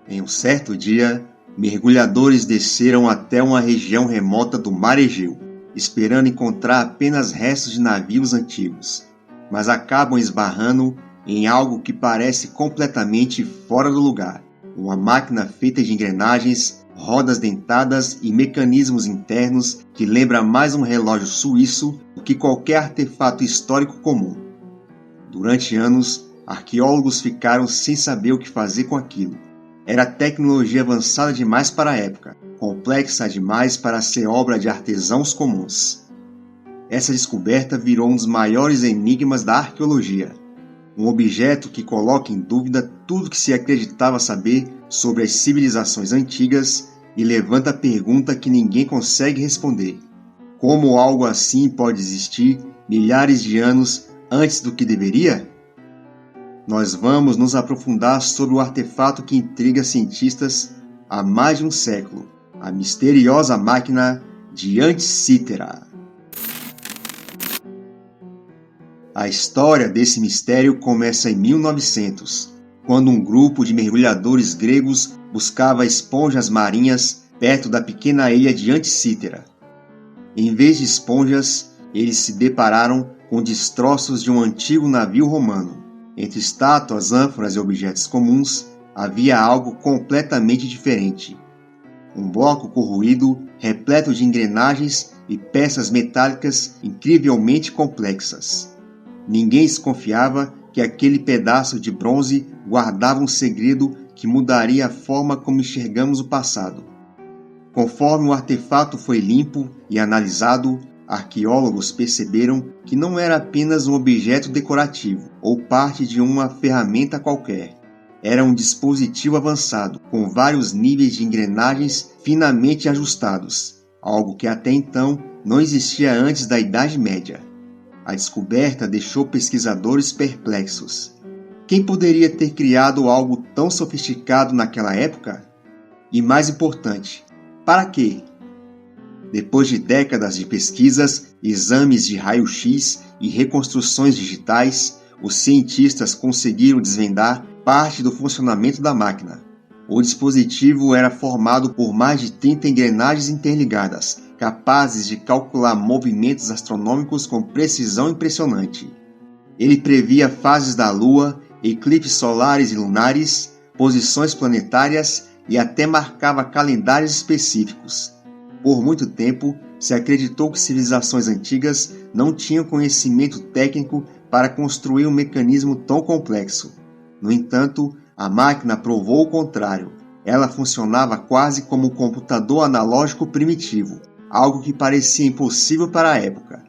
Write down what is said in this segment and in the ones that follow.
Em um certo dia, mergulhadores desceram até uma região remota do Mar Egeu, esperando encontrar apenas restos de navios antigos, mas acabam esbarrando em algo que parece completamente fora do lugar. Uma máquina feita de engrenagens, rodas dentadas e mecanismos internos que lembra mais um relógio suíço do que qualquer artefato histórico comum. Durante anos, arqueólogos ficaram sem saber o que fazer com aquilo. Era tecnologia avançada demais para a época, complexa demais para ser obra de artesãos comuns. Essa descoberta virou um dos maiores enigmas da arqueologia. Um objeto que coloca em dúvida tudo que se acreditava saber sobre as civilizações antigas e levanta a pergunta que ninguém consegue responder: como algo assim pode existir milhares de anos antes do que deveria? Nós vamos nos aprofundar sobre o artefato que intriga cientistas há mais de um século, a misteriosa máquina de Antikythera. A história desse mistério começa em 1900, quando um grupo de mergulhadores gregos buscava esponjas marinhas perto da pequena ilha de Antikythera. Em vez de esponjas, eles se depararam com destroços de um antigo navio romano. Entre estátuas, ânforas e objetos comuns, havia algo completamente diferente. Um bloco corroído, repleto de engrenagens e peças metálicas incrivelmente complexas. Ninguém desconfiava que aquele pedaço de bronze guardava um segredo que mudaria a forma como enxergamos o passado. Conforme o artefato foi limpo e analisado, arqueólogos perceberam que não era apenas um objeto decorativo ou parte de uma ferramenta qualquer. Era um dispositivo avançado, com vários níveis de engrenagens finamente ajustados, algo que até então não existia antes da Idade Média. A descoberta deixou pesquisadores perplexos. Quem poderia ter criado algo tão sofisticado naquela época? E mais importante, para quê? Depois de décadas de pesquisas, exames de raio-x e reconstruções digitais, os cientistas conseguiram desvendar parte do funcionamento da máquina. O dispositivo era formado por mais de 30 engrenagens interligadas, capazes de calcular movimentos astronômicos com precisão impressionante. Ele previa fases da Lua, eclipses solares e lunares, posições planetárias e até marcava calendários específicos. Por muito tempo, se acreditou que civilizações antigas não tinham conhecimento técnico para construir um mecanismo tão complexo. No entanto, a máquina provou o contrário. Ela funcionava quase como um computador analógico primitivo, algo que parecia impossível para a época.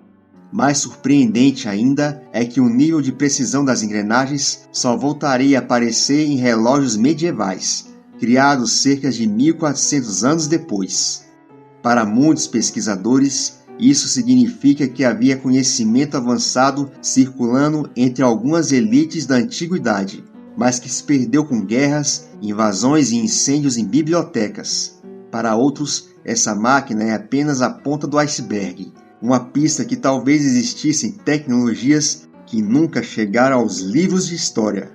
Mais surpreendente ainda é que o nível de precisão das engrenagens só voltaria a aparecer em relógios medievais, criados cerca de 1400 anos depois. Para muitos pesquisadores, isso significa que havia conhecimento avançado circulando entre algumas elites da antiguidade, mas que se perdeu com guerras, invasões e incêndios em bibliotecas. Para outros, essa máquina é apenas a ponta do iceberg, uma pista que talvez existissem tecnologias que nunca chegaram aos livros de história.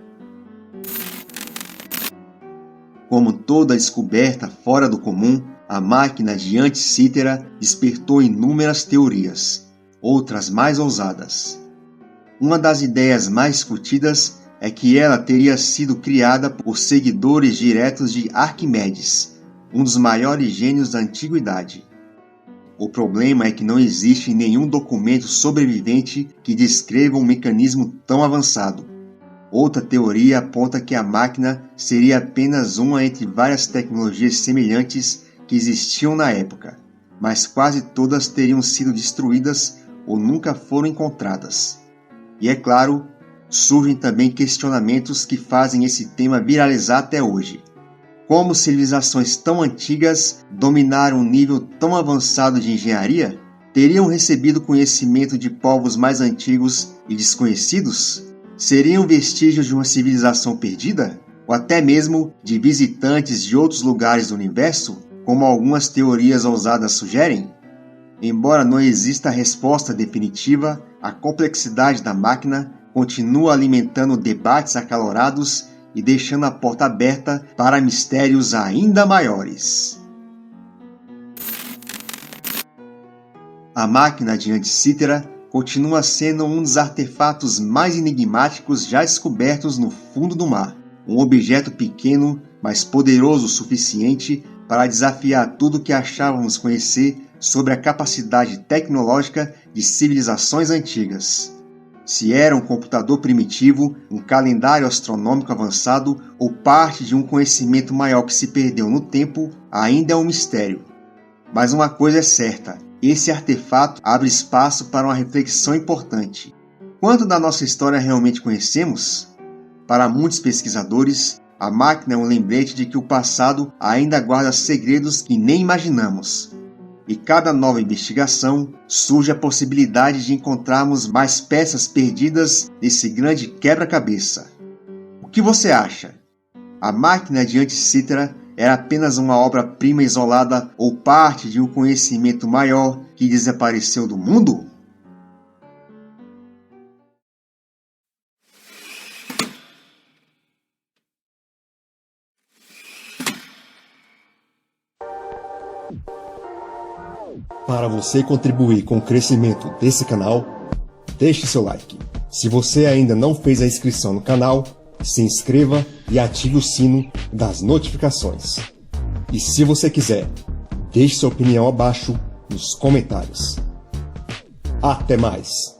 Como toda descoberta fora do comum, a máquina de Antikythera despertou inúmeras teorias, outras mais ousadas. Uma das ideias mais discutidas é que ela teria sido criada por seguidores diretos de Arquimedes, um dos maiores gênios da antiguidade. O problema é que não existe nenhum documento sobrevivente que descreva um mecanismo tão avançado. Outra teoria aponta que a máquina seria apenas uma entre várias tecnologias semelhantes que existiam na época, mas quase todas teriam sido destruídas ou nunca foram encontradas. E é claro, surgem também questionamentos que fazem esse tema viralizar até hoje. Como civilizações tão antigas dominaram um nível tão avançado de engenharia? Teriam recebido conhecimento de povos mais antigos e desconhecidos? Seriam vestígios de uma civilização perdida? Ou até mesmo de visitantes de outros lugares do universo, como algumas teorias ousadas sugerem? Embora não exista resposta definitiva, a complexidade da máquina continua alimentando debates acalorados e deixando a porta aberta para mistérios ainda maiores. A máquina de Anticythera continua sendo um dos artefatos mais enigmáticos já descobertos no fundo do mar. Um objeto pequeno, mas poderoso o suficiente para desafiar tudo o que achávamos conhecer sobre a capacidade tecnológica de civilizações antigas. Se era um computador primitivo, um calendário astronômico avançado ou parte de um conhecimento maior que se perdeu no tempo, ainda é um mistério. Mas uma coisa é certa, esse artefato abre espaço para uma reflexão importante. Quanto da nossa história realmente conhecemos? Para muitos pesquisadores, a máquina é um lembrete de que o passado ainda guarda segredos que nem imaginamos. E cada nova investigação surge a possibilidade de encontrarmos mais peças perdidas nesse grande quebra-cabeça. O que você acha? A máquina de Anticythera era apenas uma obra-prima isolada ou parte de um conhecimento maior que desapareceu do mundo? Para você contribuir com o crescimento desse canal, deixe seu like. Se você ainda não fez a inscrição no canal, se inscreva e ative o sino das notificações. E se você quiser, deixe sua opinião abaixo nos comentários. Até mais!